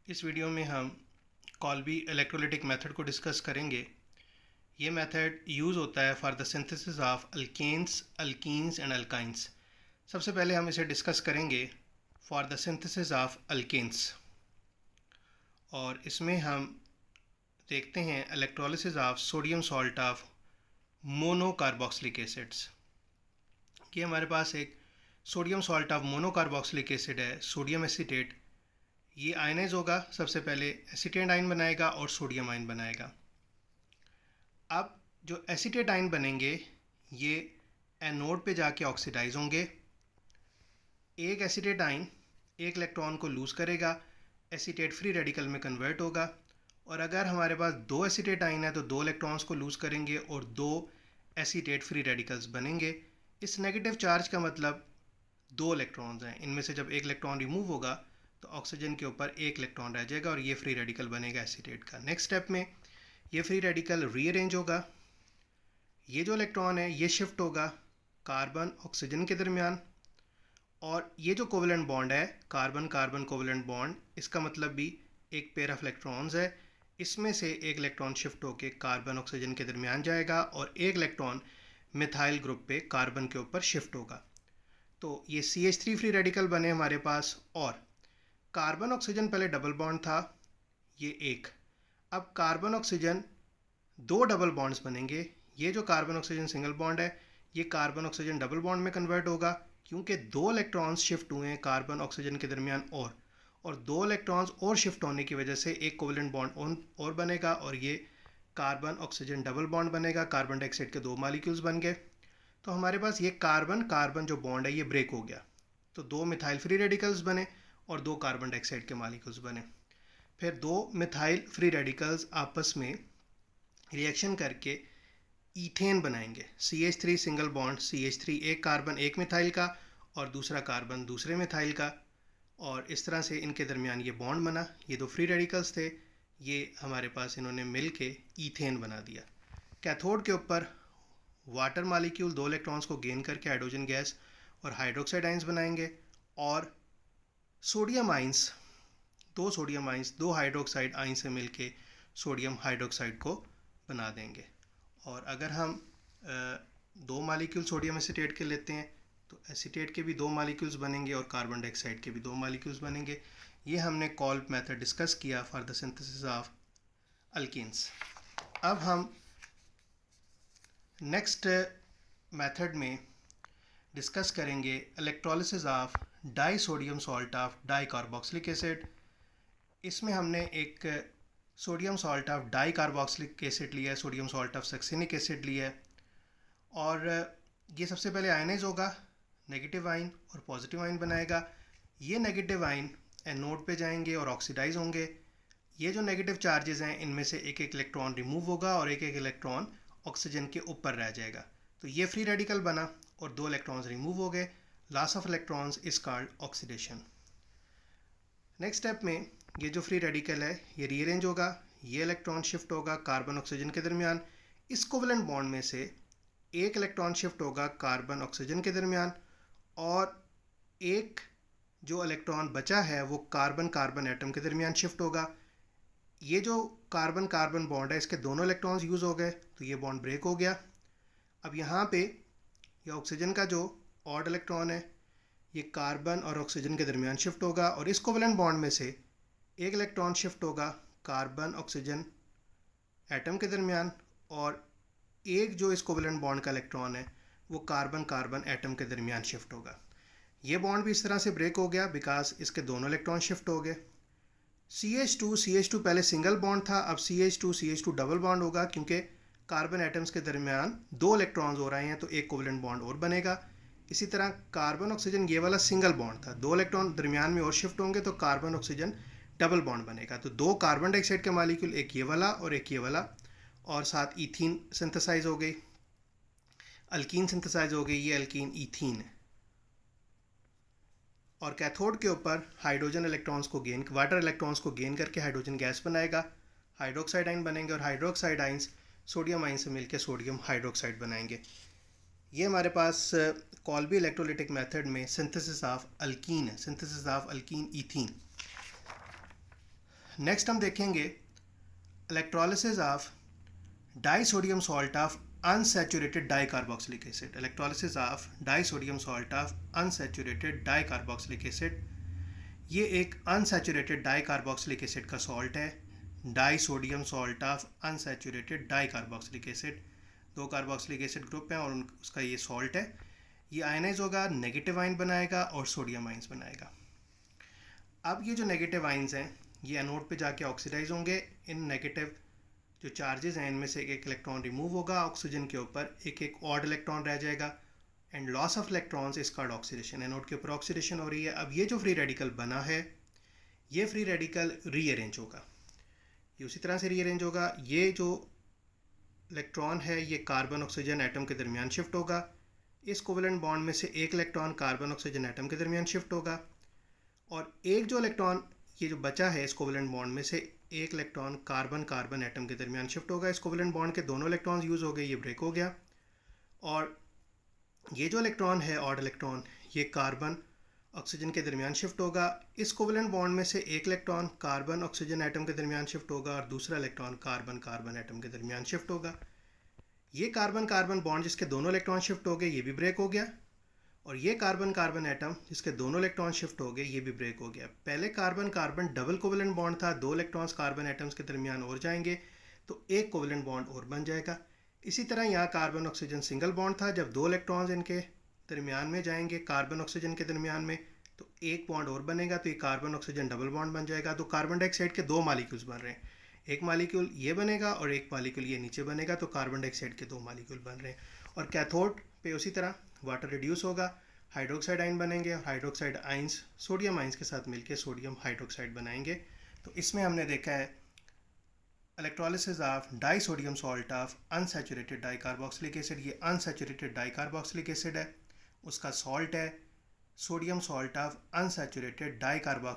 इस वीडियो में हम कॉल्बी इलेक्ट्रोलिटिक मेथड को डिस्कस करेंगे। ये मेथड यूज़ होता है for the synthesis of alkanes, alkenes and alkynes. सबसे पहले हम इसे डिस्कस करेंगे for the synthesis of alkanes, और इसमें हम देखते हैं electrolysis of sodium salt of monocarboxylic acids. ये हमारे पास एक sodium salt of monocarboxylic acid है, सोडियम एसीटेट। ये आयनाइज होगा, सबसे पहले एसीटेट आयन बनाएगा और सोडियम आयन बनाएगा। अब जो एसीटेट आयन बनेंगे ये एनोड पे जाके ऑक्सीडाइज होंगे। एक एसीटेट आयन एक इलेक्ट्रॉन को लूज़ करेगा, एसीटेट फ्री रेडिकल में कन्वर्ट होगा। और अगर हमारे पास दो एसीटेट आयन है तो दो इलेक्ट्रॉन्स को लूज़ करेंगे और दो एसीटेट फ्री रेडिकल्स बनेंगे। इस नेगेटिव चार्ज का मतलब दो इलेक्ट्रॉन्स हैं, इनमें से जब एक इलेक्ट्रॉन रिमूव होगा तो ऑक्सीजन के ऊपर एक इलेक्ट्रॉन रह जाएगा और ये फ्री रेडिकल बनेगा एसीटेट का। नेक्स्ट स्टेप में ये फ्री रेडिकल रीअरेंज होगा। ये जो इलेक्ट्रॉन है ये शिफ्ट होगा कार्बन ऑक्सीजन के दरमियान, और ये जो कोवेलेंट बॉन्ड है कार्बन कार्बन कोवेलेंट बॉन्ड, इसका मतलब भी एक पेयर ऑफ इलेक्ट्रॉन्स है। इसमें से एक इलेक्ट्रॉन शिफ्ट होकर कार्बन ऑक्सीजन के दरमियान जाएगा और एक इलेक्ट्रॉन मिथाइल ग्रुप पे कार्बन के ऊपर शिफ्ट होगा। तो ये CH3 फ्री रेडिकल बने हमारे पास, और कार्बन ऑक्सीजन पहले डबल बॉन्ड था, ये एक। अब कार्बन ऑक्सीजन दो डबल बॉन्ड्स बनेंगे। ये जो कार्बन ऑक्सीजन सिंगल बॉन्ड है ये कार्बन ऑक्सीजन डबल बॉन्ड में कन्वर्ट होगा, क्योंकि दो इलेक्ट्रॉन्स शिफ्ट हुए हैं कार्बन ऑक्सीजन के दरमियान, और दो इलेक्ट्रॉन्स और शिफ्ट होने की वजह से एक कोवेलेंट बॉन्ड और बनेगा और ये कार्बन ऑक्सीजन डबल बॉन्ड बनेगा। कार्बन डाइऑक्साइड के दो मॉलिक्यूल्स बन गए। तो हमारे पास ये कार्बन कार्बन जो बॉन्ड है ये ब्रेक हो गया, तो दो मिथाइल फ्री रेडिकल्स बने और दो कार्बन डाइऑक्साइड के मॉलिक्यूल्स बने। फिर दो मिथाइल फ्री रेडिकल्स आपस में रिएक्शन करके ईथेन बनाएंगे। CH3 सिंगल बॉन्ड CH3, एक कार्बन एक मिथाइल का और दूसरा कार्बन दूसरे मिथाइल का, और इस तरह से इनके दरमियान ये बॉन्ड बना। ये दो फ्री रेडिकल्स थे, ये हमारे पास इन्होंने मिल के ईथेन बना दिया। कैथोड के ऊपर वाटर मॉलिक्यूल दो इलेक्ट्रॉन्स को गेन करके हाइड्रोजन गैस और हाइड्रोक्साइड आइंस बनाएंगे, और सोडियम आइंस दो हाइड्रोक्साइड आइन से मिलके सोडियम हाइड्रोक्साइड को बना देंगे। और अगर हम दो मॉलिक्यूल सोडियम एसीटेट के लेते हैं तो एसीटेट के भी दो मॉलिक्यूल्स बनेंगे और कार्बन डाइऑक्साइड के भी दो मॉलिक्यूल्स बनेंगे। ये हमने कॉल्ब मेथड डिस्कस किया for the synthesis of alkenes. अब हम नेक्स्ट मेथड में डिस्कस करेंगे electrolysis of die sodium salt of di carboxylic acid. इसमें हमने एक sodium salt of di carboxylic acid लिया है, sodium salt of succinic acid लिया है, और ये सबसे पहले आयनाइज होगा, नेगेटिव आयन और पॉजिटिव आयन बनाएगा। ये नेगेटिव आयन एनोड पे जाएंगे और ऑक्सीडाइज होंगे। ये जो नेगेटिव चार्जेस हैं इनमें से एक एक इलेक्ट्रॉन रिमूव होगा और एक एक इलेक्ट्रॉन ऑक्सीजन के ऊपर रह जाएगा। तो ये फ्री रेडिकल बना और दो इलेक्ट्रॉन्स रिमूव हो गए। Loss of electrons is called oxidation. Next step में ये जो फ्री रेडिकल है ये रीअरेंज होगा। ये इलेक्ट्रॉन शिफ्ट होगा कार्बन ऑक्सीजन के दरमियान। इस कोवेलेंट बॉन्ड में से एक इलेक्ट्रॉन शिफ्ट होगा कार्बन ऑक्सीजन के दरमियान, और एक जो इलेक्ट्रॉन बचा है वो कार्बन कार्बन एटम के दरमियान शिफ्ट होगा। ये जो कार्बन कार्बन बॉन्ड है इसके दोनों इलेक्ट्रॉन्स यूज़ हो गए तो ये बॉन्ड ब्रेक हो गया। अब यहाँ पे ये ऑक्सीजन का जो ऑड इलेक्ट्रॉन है ये कार्बन और ऑक्सीजन के दरमियान शिफ्ट होगा, और इस कोवेलेंट बॉन्ड में से एक इलेक्ट्रॉन शिफ्ट होगा कार्बन ऑक्सीजन एटम के दरमियान, और एक जो इस कोवेलेंट बॉन्ड का इलेक्ट्रॉन है वो कार्बन कार्बन एटम के दरमियान शिफ्ट होगा। ये बॉन्ड भी इस तरह से ब्रेक हो गया बिकॉज इसके दोनों इलेक्ट्रॉन शिफ्ट हो गए। CH2 पहले सिंगल बॉन्ड था, अब CH2 डबल बॉन्ड होगा, क्योंकि कार्बन एटम्स के दरमियान दो इलेक्ट्रॉन्स हो रहे हैं तो एक कोवेलेंट बॉन्ड और बनेगा। इसी तरह कार्बन ऑक्सीजन ये वाला सिंगल बॉन्ड था, दो इलेक्ट्रॉन दरमियान में और शिफ्ट होंगे तो कार्बन ऑक्सीजन डबल बॉन्ड बनेगा। तो दो कार्बन डाइऑक्साइड के मॉलिक्यूल, एक ये वाला और एक ये वाला, और साथ ईथीन सिंथेसाइज हो गई, अल्कीन सिंथेसाइज हो गई, ये अल्कीन ईथीन है। और कैथोड के ऊपर हाइड्रोजन इलेक्ट्रॉन्स को गेन वाटर इलेक्ट्रॉन्स को गेन करके हाइड्रोजन गैस बनाएगा, हाइड्रोक्साइड आइन बनेंगे, और हाइड्रोक्साइड आइंस सोडियम आइन से मिलकर सोडियम हाइड्रोक्साइड बनाएंगे। ये हमारे पास कॉल्बी इलेक्ट्रोलिटिक मेथड में सिंथेसिस ऑफ अल्कीन है, synthesis of alkyne ethene. Next हम देखेंगे electrolysis of disodium salt of unsaturated dicarboxylic acid. Electrolysis of disodium salt of unsaturated dicarboxylic acid. ये एक अनसैचुरेटेड डाइकार्बोक्सिलिक एसिड का सॉल्ट है। Disodium salt of unsaturated dicarboxylic acid, 2 carboxylic acid group हैं और उसका ये सॉल्ट है। ये आयनाइज होगा, नेगेटिव आयन बनाएगा और सोडियम आयन्स बनाएगा। अब ये जो नेगेटिव आयन्स हैं ये एनोड पे जाके ऑक्सीडाइज होंगे। इन नेगेटिव जो चार्जेस हैं इनमें से एक इलेक्ट्रॉन रिमूव होगा ऑक्सीजन के ऊपर, एक ऑड इलेक्ट्रॉन रह जाएगा and loss of electrons is called oxidation. Anode के ऊपर ऑक्सीडेशन हो रही है। अब ये जो फ्री रेडिकल बना है ये फ्री रेडिकल रीअरेंज होगा, ये उसी तरह से रीअरेंज होगा। ये जो इलेक्ट्रॉन है ये कार्बन ऑक्सीजन एटम के दरमियान शिफ्ट होगा। इस कोवेलेंट बॉन्ड में से एक इलेक्ट्रॉन कार्बन ऑक्सीजन एटम के दरमियान शिफ्ट होगा और एक जो इलेक्ट्रॉन ये जो बचा है इस कोवेलेंट बॉन्ड में से एक इलेक्ट्रॉन कार्बन कार्बन एटम के दरमियान शिफ्ट होगा। इस कोवेलेंट बॉन्ड के दोनों इलेक्ट्रॉन्स यूज़ हो गए, ये ब्रेक हो गया। और ये जो इलेक्ट्रॉन है ऑड इलेक्ट्रॉन ये कार्बन ऑक्सीजन के दरमियान शिफ्ट होगा। इस कोवेलेंट बॉन्ड में से एक इलेक्ट्रॉन कार्बन ऑक्सीजन एटम के दरमियान शिफ्ट होगा और दूसरा इलेक्ट्रॉन कार्बन कार्बन एटम के दरमियान शिफ्ट होगा। ये कार्बन कार्बन बॉन्ड जिसके दोनों इलेक्ट्रॉन शिफ्ट हो गए ये भी ब्रेक हो गया और ये कार्बन कार्बन एटम जिसके दोनों इलेक्ट्रॉन शिफ्ट हो गए ये भी ब्रेक हो गया। पहले carbon carbon double covalent bond था, 2 इलेक्ट्रॉन्स कार्बन एटम्स के दरमियान और जाएंगे तो एक कोवेलेंट बॉन्ड और बन जाएगा। इसी तरह यहाँ कार्बन ऑक्सीजन सिंगल बॉन्ड था, जब 2 इलेक्ट्रॉन्स इनके दरमियान में जाएंगे कार्बन ऑक्सीजन के दरमियान में तो एक बॉन्ड और बनेगा, तो ये कार्बन ऑक्सीजन डबल बॉन्ड बन जाएगा। तो कार्बन डाइऑक्साइड के 2 मालिक्यूल्स बन रहे हैं, एक मालिक्यूल ये बनेगा और एक मालिक्यूल ये नीचे बनेगा, तो कार्बन डाइऑक्साइड के 2 मालिक्यूल बन रहे हैं। और कैथोड पे उसी तरह वाटर रिड्यूस होगा, हाइड्रोक्साइड आयन बनेंगे और हाइड्रोक्साइड आयन्स सोडियम आयन्स के साथ मिलकर सोडियम हाइड्रोक्साइड बनाएंगे। तो इसमें हमने देखा है electrolysis of disodium salt of unsaturated dicarboxylic acid. ये अनसैचुरेटेड डाइकार्बोक्सिलिक एसिड है, उसका सॉल्ट है sodium salt of unsaturated dicarboxylic